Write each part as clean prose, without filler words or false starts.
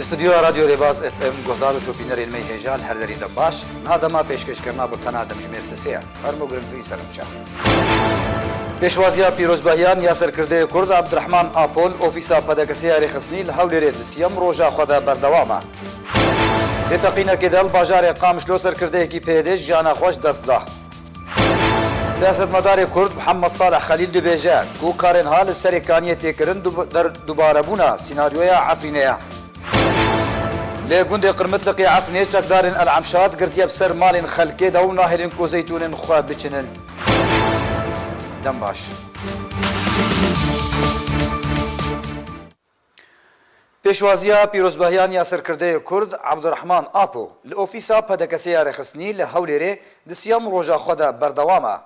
استودیو رادیو ریباز اف ام گهدار و شوپینر می هجال هر دری دباش نادما پیشکش کرنا بولتنا دمجمیر سسیه فرمو گرنگی سلامچا پیشوازیا پیروزباهیان یاسر کرده کرد عبدالرحمن آپول اوفیسا پدکسی رخصنی لحول دسیم روژا خدا بردوامه لتقینه که دل باجار قامش لوسر کرده کی پیدش جانا خوش دست ده سیاست مدار کرد محمد صالح خلیل دبیجه کو کارن حال سرکانیه تکرن در دوباره بونا سیناریویا عفرینه لگوند قرمت لقی عفنه چقدارن العمشات گرتیا بسر مالن خلکه دو ناهلن کو زیتونن خواب بچنن دم باش پیشوازیا پیروزباهیان یاسر کرده کرد عبدالرحمن آپو لأوفیسا پدکسی رخصنی لحولیره دسیام روژا خدا بردوامه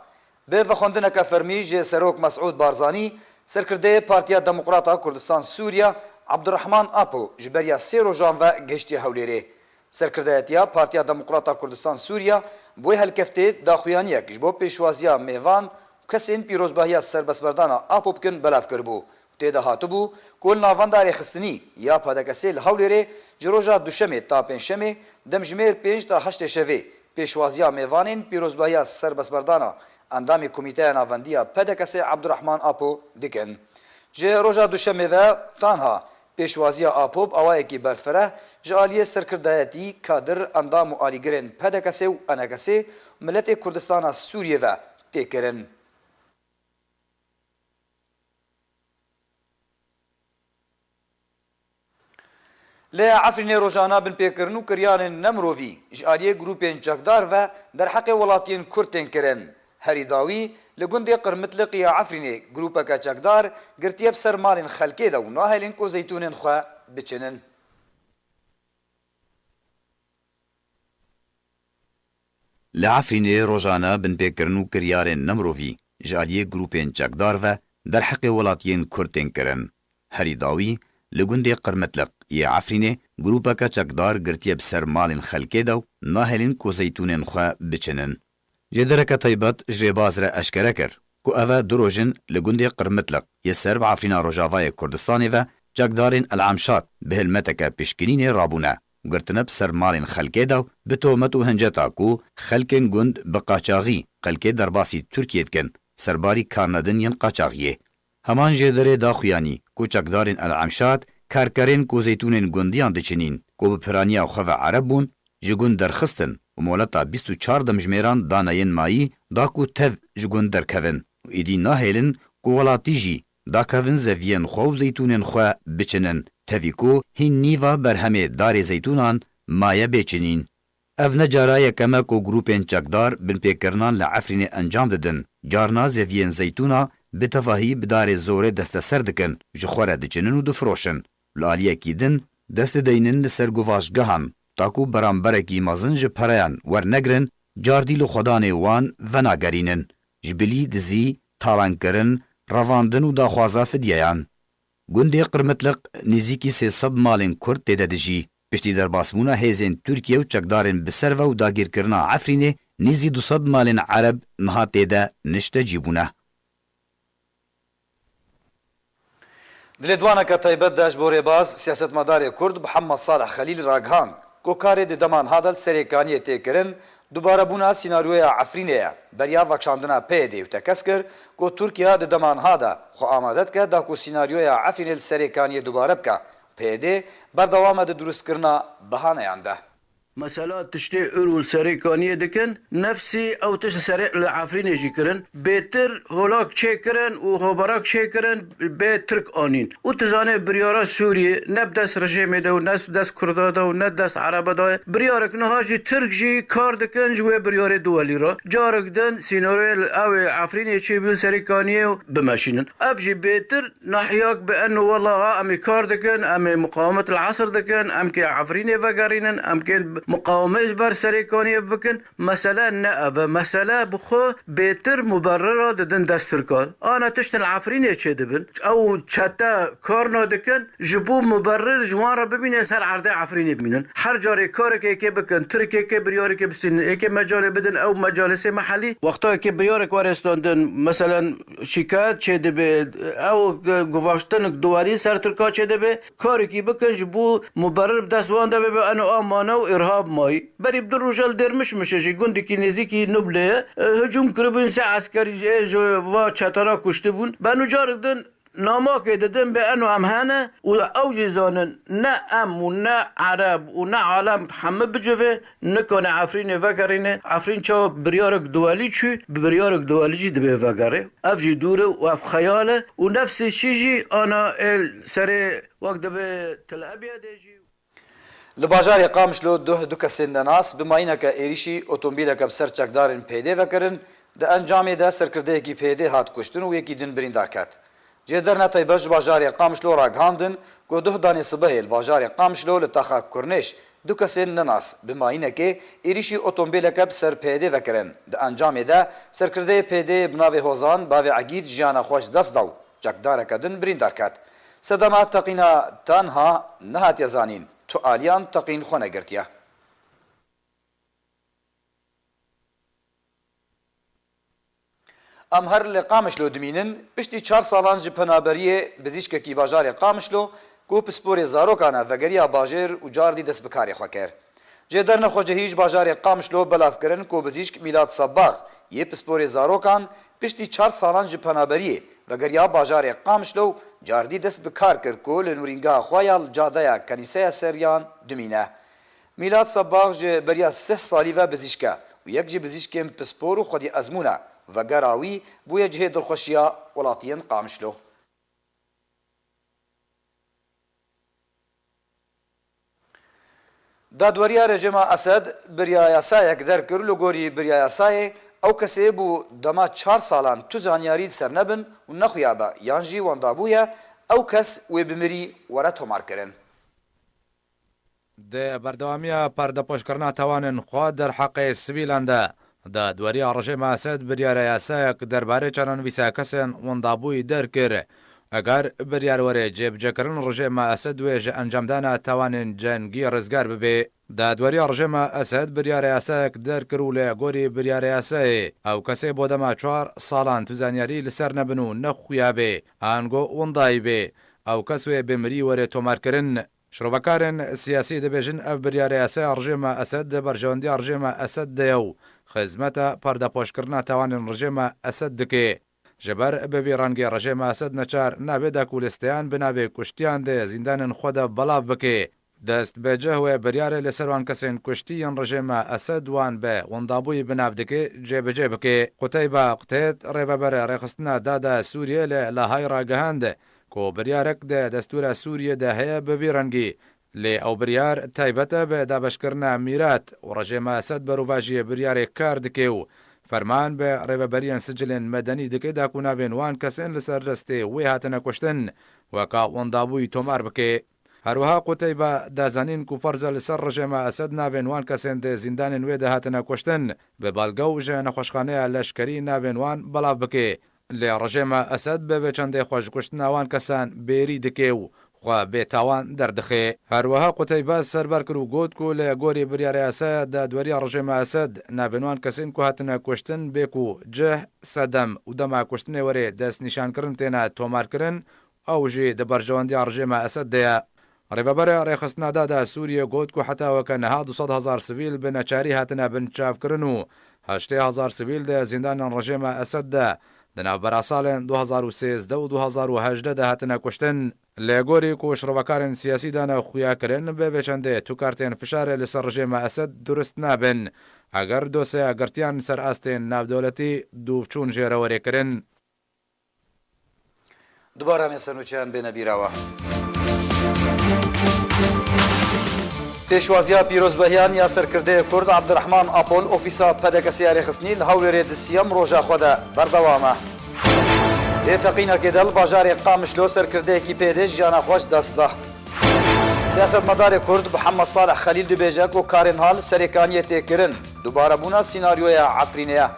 به وخوندنک فرمی جه سروک مسعود بارزانی سرکرده پارتیا دموکراتا کردستان سوریا عبدالرحمن آپو جبریا سی روژان و گشتی حولیره سرکردهتیا پارتیا دموکراتا کردستان سوریا بوی هلکفته داخویانیک جبو پیشوازیا میوان کسین پیروزباهیا سربسبردانا آپو بکن بلاف کربو تیدا هاتبو کل ناواندار خستنی یا پادکسی لحولیره جروجا دوشمه تا پنجشمه دمجمیر 5 تا 8 شوه پیشوازیا میوانین پیروزباهیا سربسبردانا اندامی کمیته ناوندیا پادکسی عبدالرحمن آپو دکن جه روژا دوشمه و تانها پیشوازیا آپوب اوایی کی برفره جالیه سرکردایتی کادر اندام و آلیگرین پدکسی و انکسی ملت کردستان سوریه و تکرن. لی عفرین روزانه بن پیکرن و کریان نمروی جالیه گروپین جگدار و در حق ولاتین کردن کرن. هریداوی لگوندی قرمت لقی عفرینه گروپا که چکدار گرتیب سر مالین خلکه دو ناهلین کو زیتونین خواه بچنن. لعفرینه روزانه بن پیکرنو کریارین نمروی جالیه گروپین چکدار و در حق ولاتین کردن کرن. هریداوی لگوندی قرمت لقی عفرینه گروپا که چکدار گرتیب سر مالین خلکه دو ناهلین کو زیتونین خواه بچنن. جدرك طيبت جريباز را اشكره كر كو اوه دروجن لگوندي قرمتلق يسر بعفرنا رجاوای كردستاني و جاكدارين العمشات بهلمتك بشكنين رابونا وقرتنا بسر مالين خلقه داو بتومت و هنجتا كو خلقين گوند بقاچاغي قلقه درباسي تركيت كن سرباري كارندن ين قاچاغيه همان جدره دا خوياني كو جاكدارين العمشات كاركرين كو زيتونين گونديان دچنين كو بپرانيا خواه عرب بون جگون درخستن و مولتا 24 دمجمیران داناین مایی دا کو تف جگون درکوین و ایدی ناهیلن کو ولاتی جی دا کوین زوین خواب زیتونین خواه بچنن تفی کو هین نیوا برهمه دار زیتونان مایه بچنین. او نجارای کما کو گروپین چکدار بن پیکرنان لعفرین انجام ددن جارنا زوین زیتونا بتفاهی بدار زوره دست سردکن جخوره دچنن و دفروشن لالیه کیدن دست دینن لسرگواش گهم تاکو برانبرکی مازن جه پریان ورنگرن جاردیل خدان وان و ناگرینن جبلی دزی تالان کرن رواندن و داخوازا فدیان. گنده قرمتلق نزیکی 300 مالین کرد تیده دجی پشتی در باسمونا هیزین ترکیه و چکدارن بسر و داگیر کرنا عفرینه نزی 200 مالین عرب مها تیده نشته جیبونه. دلدوانا که طیبت داش بوری باز سیاست مدار کرد محمد صالح خلیل راگهان کوکاری د دمان هادل سریکانی تکرن دوباره بونا سیناریوی عفرینه بریا وکشاندنا پیدی و تکسکر کو ترکیه د دمان هادا خو آمادت که دا کو سیناریوی عفرینه سریکانی دوباره بکا پیدی بردوام د درست کرنا بهانه ینده. مثلا تشتي أرول سريكانية دكن نفسي أو تشت سريع العفرين يجي كرن بيتر هولاك شكرن وهوبراك شكرن بيترك آنين وتزاني بريارة سوريا نبدس رجيم ده ونبدس كردا ده ونبدس عرب ده بريارك نهاجي ترك جي كار دكن جوه بريارة دولي را جارك دن سيناريو أو عفرين يجي بيل سريكانية بماشينن أبجي بيتر نحياك بأنه والله أمي كار دكن أمي مقاومة العصر دكن أم كي عفرين يفقرينن أم كي مقاومه بر سریکانی بکن مثلا نه و مثلا بخو بهتر مبرر دادن دسترکار آنا تشت العفرین چه دبن او چتا کار نادکن جبو مبرر جوان را ببینن سر عرضه عفرین ببینن هر جاری کار که بکن ترکی که بریاری که بسین که مجال بدن او مجالس محلی وقتا که بریار کارستاندن مثلا شکایت چه دبه او گواشتن دواری سر ترکا چه دبه کاری که بکن جبو مبرر دستوان دبه به انو آمانه و ارهاب مای بری بدر روشال درمش میشه گوندی که نزدیکی نبله هجوم کربن سه عسکری و چترا کشته بون بنو جاردن نامه که دادن به انو امهانه و اوج زانن نه ام و نه عرب و نه عالم همه بجوه نکنه عفرین وگرینه عفرین چا بریارک دوالی چی بریارک دوالی جی دبه وگره افجی دوره و اف خیاله و نفس چیجی آنا سر وقت دبه تل ابیاده جی لباجار قامشلو دو کسین ناس بماینه که ایریشی اتومبیل که بسر چکدارن پیده وکرن ده انجام ده سرکرده کی پیده هات کشتن و یکی دن بریندار کات جدرنا تایبج باجار قامشلو را گاندن کو ده دانی صبح باجار قامشلو لتاخا کرنش دو کسین ناس بماینه که ایریشی اتومبیل که بسر پیده وکرن ده انجام ده سرکرده پیده بناوی هوزان باوی عگید جیانا خوش دست داو چکدار کدن بریندار کات صدمات تقینا تنها نهات یزانین تو آلیان تقین خونه گرتیه. ام هر لقامشلو دمینن پشتی 4 سالان جی پنابریه بزیشک کی باجار قامشلو کو پسپور زاروکانا وگریا باجر و جاردی دست بکاری خوکر. جدرن خوجه هیچ باجار قامشلو بلاف کرن کو بزیشک میلاد صباغ یه پسپور زاروکان پشتی 4 سالان جی پنابریه وگریا باجار قامشلو جاردی دست بکار کر کو لنورینگا خویال جادایا کنیسه سریان دمینه. میلاد صباغ جی بریا 3 سالی و بزیشکا و یک جی بزیشکم پسپور و خودی ازمونه و گراوی بوی جهه دلخوشیا ولاتین قامشلو. دادوریا رژیم اسد بریا یاسای در کرلو گوری بریا یاسای او کسی بو دما 4 سالان تو زانیاری سر نبن و نخویابا یانجی واندابویا او کس و بمری ورا تومار کرن. د بردوامی پردپوشکرنا توانن خوا در حق سویلنده دا دوریا رژیم اسد بریار یاسای درباره چنان ویسا کسن واندابوی در کر اگر بریار وره جیب جکرن رژیم اسد و انجام دانا توانن جنگی رزگار ببه دا دوریا رژیم اسد بریار یاسای در کرول گوری بریار یاسای او کسی بودما 4 سالان تو زانیاری لسر نبنو نخویابه آنگو واندای به او کسوی بمری وره تومار کرن شروبکارن سیاسی دبیجن اف بریار یاسای رژیم اسد برجاندی رژیم اسد دیو خدمت پردپوشکرنا توانن رژیم اسد دکه جبر به ویرانگی رژیم اسد نچار نابد کولستیان بناوی کشتیان ده زندان خود بلاف بکه دست به جهو بریار لسروان کسین کشتیان رژیم اسد وان به وندابوی بناف دکه جب جبکه قتیبه قتیت ریوبر رخصتنا دادا سوریه لهای را گهند کو بریارک ده دستور سوریه ده هیا به ویرانگی لی او بریار تایبته به دابشکرنا میرات و رژیم اسد بروواجی بریار کار دکه و فرمان به ریوبریان سجل مدنی دکه دا کناوین وان کسین لسر دسته وی هاتنه کشتن وکا وندابوی تومار بکه هروها قتیبه دا زنین کو فرز لسر رژیم اسد ناوین وان کسین ده زندان وی ده هاتنه کشتن به بالگو جه نخوشخانه لشکری ناوین وان بلاف بکه لی رژیم اسد به چنده خوش کشتن وان کسان بیری دکه و خو به تاوان دردخه هروها قتیبه سربر کرو گود کو له گوری بریار اسد د دوری رژیم اسد ناوینوان کسین کو هاتنه کشتن بکو جه صدم و دما کشتن وره دست نشان کرن تینا تومار کرن او جی د برجواندی رژیم اسد ده ریوبر رخصتنا دادا سوریه گود کو حتی وکن ها 200,000 سویل بنچاری هاتنه بنچاف کرنو 80,000 سویل ده زندان رژیم اسد ده دنا براسال 2013 و 2018 ده هاتنه کشتن لگوری کو شروکارن سیاسی دانه خویا کرن به وچنده تو کارتین فشار لسر رژیم اسد درست نابن اگر دوسه اگرتیان سر استین ناو دولتی دوفچون جیروری کرن دوباره می سنوچیان بین بیراوه پیشوازیا پیروزبهیان یا سرکرده کرد عبدالرحمن آپول اوفیسا پدکسیار خسنی لحول دسیم روژا خوده بردوامه ده تقینه که دل باجار قامشلو سرکرده کی پیدش جانا خوش دسته سیاستمدار کورد محمد صالح خلیل دبیجه کو کارن هال سرکانی تکرن دوباره بونا سیناریوی عفرینه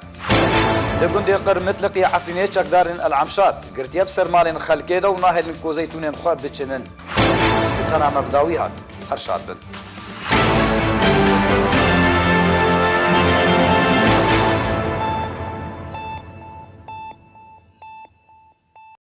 لگوند قرمتلقی عفرینه چکدارن العمشات گرتیب سرمالن خلکه دا و ناهلن کوزیتونن خواب بچنن تنها مبداوی هات هر شاد بن